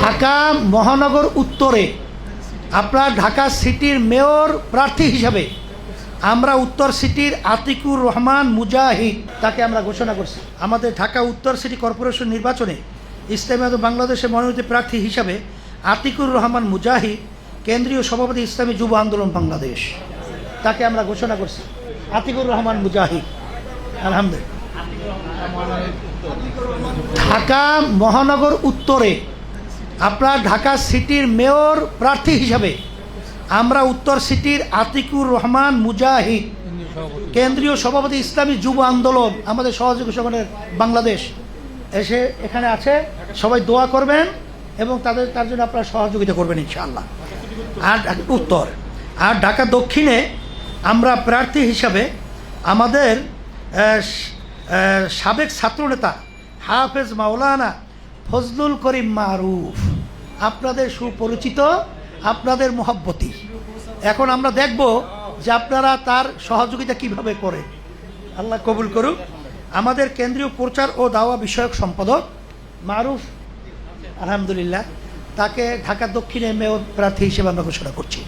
ঢাকা মহানগর উত্তরে আপনার ঢাকা সিটির মেয়র প্রার্থী হিসাবে আমরা উত্তর সিটির আতিকুর রহমান মুজাহিদ তাকে আমরা ঘোষণা করছি। আমাদের ঢাকা উত্তর সিটি কর্পোরেশন নির্বাচনে ইসলামী বাংলাদেশের মনোনীত প্রার্থী হিসাবে আতিকুর রহমান মুজাহিদ, কেন্দ্রীয় সভাপতি ইসলামী যুব আন্দোলন বাংলাদেশ, তাকে আমরা ঘোষণা করছি। আতিকুর রহমান মুজাহিদ, আলহামদুলিল্লাহ। ঢাকা মহানগর উত্তরে আপনার ঢাকা সিটির মেয়র প্রার্থী হিসাবে আমরা উত্তর সিটির আতিকুর রহমান মুজাহিদ, কেন্দ্রীয় সভাপতি ইসলামী যুব আন্দোলন আমাদের সহযোগী সংগঠনের বাংলাদেশ, এসে এখানে আছে। সবাই দোয়া করবেন এবং তার জন্য আপনারা সহযোগিতা করবেন ইনশাআল্লাহ। আর উত্তর আর ঢাকা দক্ষিণে আমরা প্রার্থী হিসাবে আমাদের সাবেক ছাত্রনেতা হাফেজ মাওলানা ফজলুল করিম মারুফ, আপনাদের সুপরিচিত, আপনাদের মহব্বতী। এখন আমরা দেখব যে আপনারা তার সহযোগিতা কিভাবে করে। আল্লাহ কবুল করুক। আমাদের কেন্দ্রীয় প্রচার ও দাওয়া বিষয়ক সম্পাদক মারুফ, আলহামদুলিল্লাহ, তাকে ঢাকা দক্ষিণে মেয়র প্রার্থী হিসেবে আমরা ঘোষণা করছি।